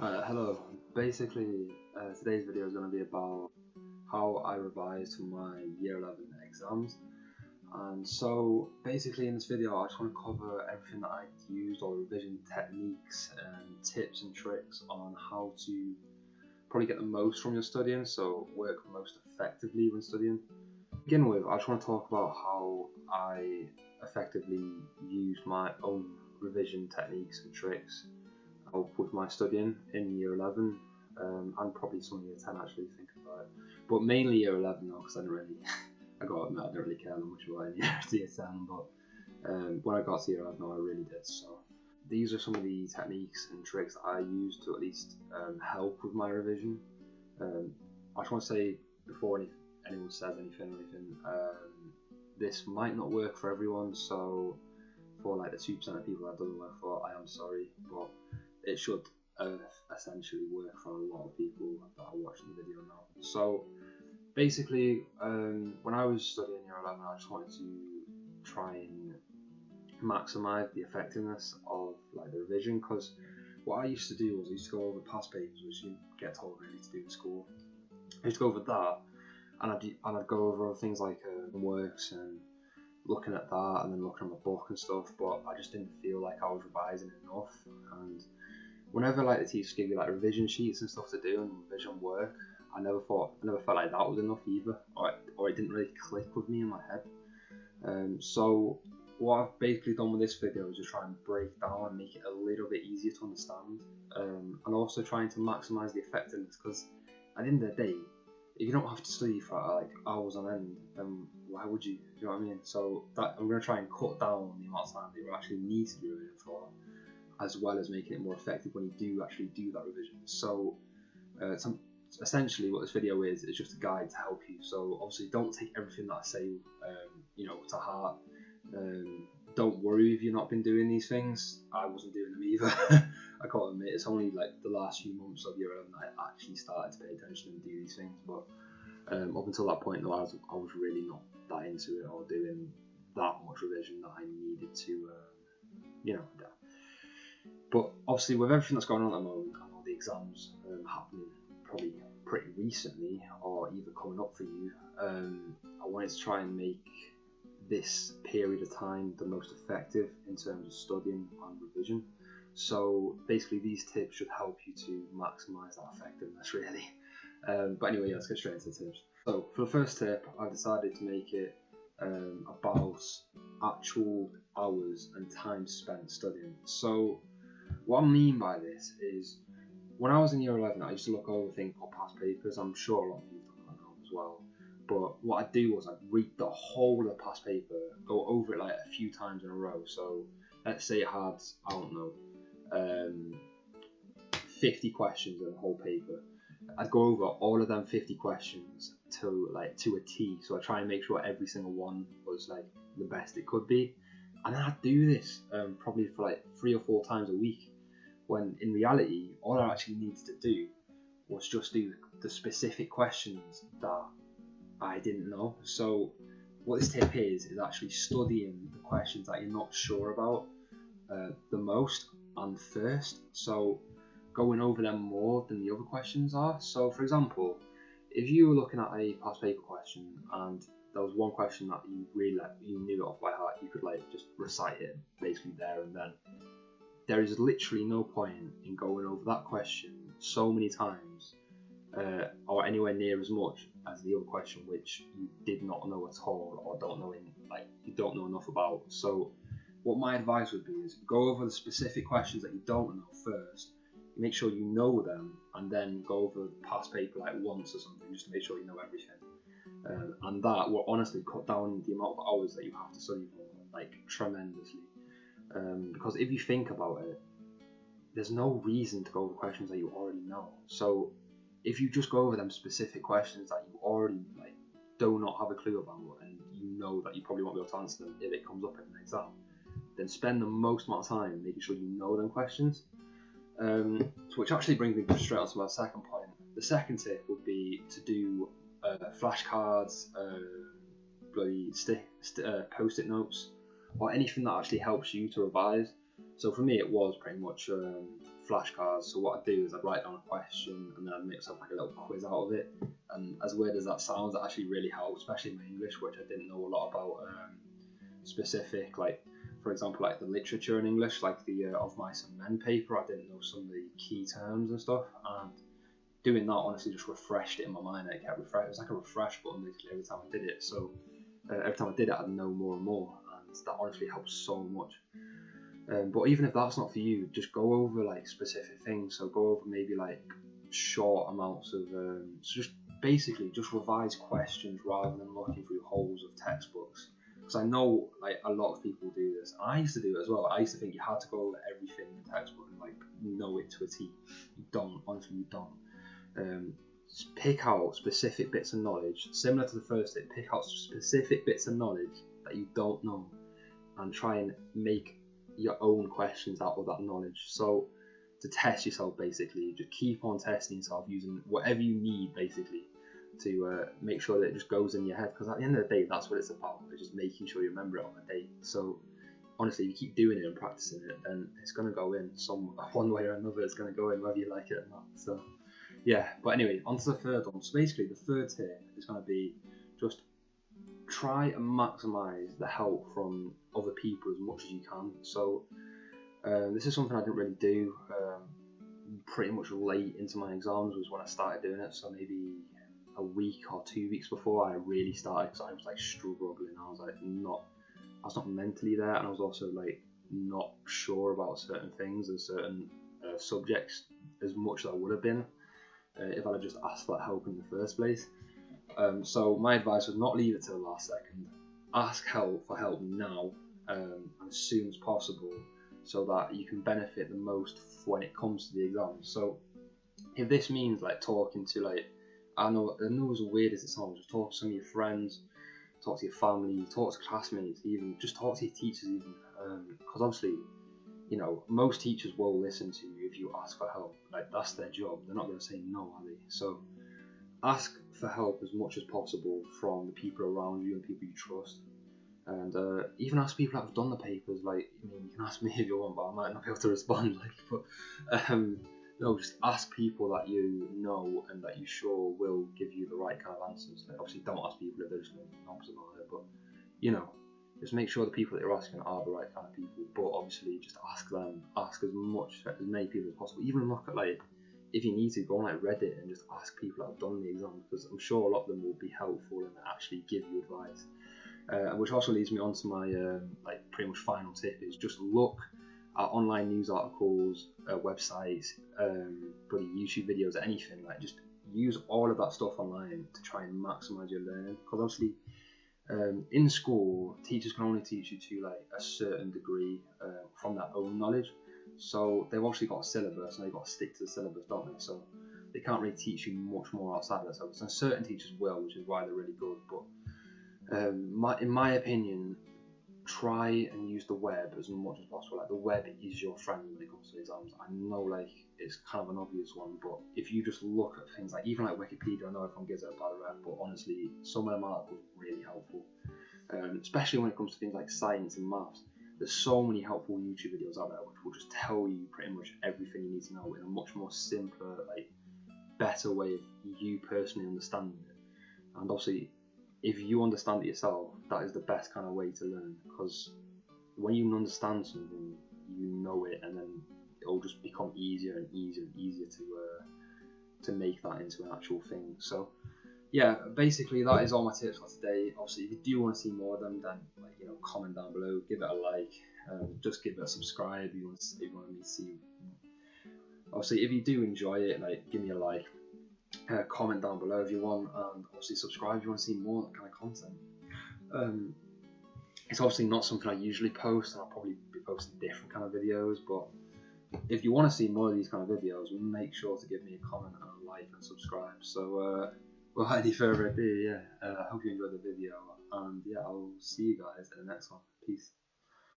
Hello. Basically, today's video is going to be about how I revised for my Year 11 exams. And so, basically, in this video, I just want to cover everything that I used, all the revision techniques and tips and tricks on how to probably get the most from your studying, so work most effectively when studying. To begin with, I just want to talk about how I effectively used my own revision techniques and tricks help with my studying in Year 11 and probably some of Year 10 actually thinking about it, but mainly Year 11 though, because I didn't really I got to admit I didn't really care that much about Year 10, but when I got to Year 11 I really did. So these are some of the techniques and tricks that I used to at least help with my revision. I just want to say before anyone says anything, this might not work for everyone, so for like the 2% of people that doesn't work for, I am sorry, but it should essentially work for a lot of people that are watching the video now. So basically, when I was studying Year 11, I just wanted to try and maximise the effectiveness of like the revision, because what I used to do was I used to go over past papers, which you get told really to do in school. I used to go over that, and I'd go over other things like works and looking at that, and then looking at my book and stuff, but I just didn't feel like I was revising enough. And whenever like the teachers give you like revision sheets and stuff to do and revision work, I never felt like that was enough either, or it didn't really click with me in my head. So what I've basically done with this video is just try and break down and make it a little bit easier to understand, and also trying to maximise the effectiveness, because at the end of the day, if you don't have to study for like hours on end, then why would you? Do you know what I mean? So that I'm going to try and cut down the amount of time that you actually need to do revision for, as well as making it more effective when you do actually do that revision. So essentially what this video is just a guide to help you. So obviously don't take everything that I say to heart. Don't worry if you've not been doing these things. I wasn't doing them either. I can't admit, it's only like the last few months of Year 11 that I actually started to pay attention and do these things, but up until that point though, I was really not that into it or doing that much revision that I needed to But obviously with everything that's going on at the moment and all the exams happening probably pretty recently or even coming up for you, I wanted to try and make this period of time the most effective in terms of studying and revision. So basically these tips should help you to maximise that effectiveness really. But anyway, let's get straight into the tips. So for the first tip, I decided to make it about actual hours and time spent studying. So what I mean by this is, when I was in Year 11, I used to look over things called past papers. I'm sure a lot of you have done that as well. But what I'd do was I'd read the whole of the past paper, go over it like a few times in a row. So let's say it had, 50 questions in the whole paper. I'd go over all of them 50 questions to a T. So I try and make sure every single one was like the best it could be. And then I'd do this probably for like 3 or 4 times a week, when in reality all I actually needed to do was just do the specific questions that I didn't know. So what this tip is actually studying the questions that you're not sure about the most and first, so going over them more than the other questions are. So for example, if you were looking at a past paper question and there was one question that you really you knew it off by heart, you could just recite it basically there and then, there is literally no point in going over that question so many times or anywhere near as much as the other question which you did not know at all or you don't know enough about. So what my advice would be is go over the specific questions that you don't know first, make sure you know them, and then go over the past paper like once or something just to make sure you know everything. And that will honestly cut down the amount of hours that you have to study for tremendously. Because if you think about it, there's no reason to go over questions that you already know. So if you just go over them specific questions that you already do not have a clue about, and you know that you probably won't be able to answer them if it comes up in an exam, then spend the most amount of time making sure you know them questions. Which actually brings me straight on to my second point. The second tip would be to do flashcards, post-it notes, or anything that actually helps you to revise. So for me it was pretty much flashcards. So what I'd do is I'd write down a question and then I'd make myself like a little quiz out of it. And as weird as that sounds, it actually really helped, especially in my English, which I didn't know a lot about specific, like for example, like the literature in English, like the Of Mice and Men paper. I didn't know some of the key terms and stuff, and doing that honestly just refreshed it in my mind. It kept refresh. It was like a refresh button basically every time I did it. So every time I did it, I'd know more and more, and that honestly helps so much. But even if that's not for you, just go over like specific things. So go over maybe like short amounts of so just basically just revise questions rather than looking through holes of textbooks. Because I know like a lot of people do this, and I used to do it as well. I used to think you had to go over everything in the textbook and like know it to a T. You don't, honestly, you don't. Just pick out specific bits of knowledge, similar to the first tip. Pick out specific bits of knowledge that you don't know, and try and make your own questions out of that knowledge. So to test yourself, basically, just keep on testing yourself using whatever you need, basically, to make sure that it just goes in your head. Because at the end of the day, that's what it's about. It's just making sure you remember it on the day. So honestly, if you keep doing it and practicing it, then it's going to go in one way or another. It's going to go in whether you like it or not. So yeah, but anyway, on to the third one. So basically the third tier is going to be just try and maximise the help from other people as much as you can. So this is something I didn't really do pretty much late into my exams was when I started doing it. So maybe a week or 2 weeks before I really started, because I was like struggling. I was not mentally there, and I was also like not sure about certain things and certain subjects as much as I would have been if I'd just asked for that help in the first place. So my advice was not leave it to the last second. Ask for help now, as soon as possible, so that you can benefit the most when it comes to the exams. So if this means like talking to like, I know as weird as it sounds, just talk to some of your friends, talk to your family, talk to classmates, even just talk to your teachers, even because obviously, you know, most teachers will listen to you if you ask for help. Like that's their job. They're not going to say no, are they? So ask for help as much as possible from the people around you and people you trust, and even ask people that have done the papers. Like, I mean, you can ask me if you want, but I might not be able to respond. Like, but no, just ask people that you know and that you sure will give you the right kind of answers. Like, obviously, don't ask people if they're just going to be knobs about it, but you know, just make sure the people that you're asking are the right kind of people. But obviously, just ask them. Ask as many people as possible. Even look at like, if you need to, go on like Reddit and just ask people that have done the exam, because I'm sure a lot of them will be helpful and actually give you advice. Which also leads me on to my like pretty much final tip is just look at online news articles, websites, bloody YouTube videos, anything. Like just use all of that stuff online to try and maximise your learning. Because obviously, in school, teachers can only teach you to like a certain degree from their own knowledge. So they've obviously got a syllabus and they've got to stick to the syllabus, don't they? So they can't really teach you much more outside of that syllabus. And certain teachers will, which is why they're really good. But in my opinion, try and use the web as much as possible. Like the web is your friend when it comes to exams. I know like it's kind of an obvious one, but if you just look at things like even like Wikipedia, I know everyone gives it a bad rep, but honestly, some of them articles are really helpful, especially when it comes to things like science and maths. There's so many helpful YouTube videos out there which will just tell you pretty much everything you need to know in a much more simpler, like better way of you personally understanding it. And obviously, if you understand it yourself, that is the best kind of way to learn, because when you understand something, you know it, and then it'll just become easier and easier and easier to make that into an actual thing. So yeah, basically that is all my tips for today. Obviously, if you do want to see more of them, then like, you know, comment down below, give it a like, just give it a subscribe if you want me to see. Obviously, if you do enjoy it, like give me a like. Comment down below if you want, and obviously subscribe if you want to see more of that kind of content. It's obviously not something I usually post, and I'll probably be posting different kind of videos, but if you want to see more of these kind of videos, make sure to give me a comment and a like and subscribe. So without any further ado, I hope you enjoyed the video, and yeah, I'll see you guys in the next one. Peace.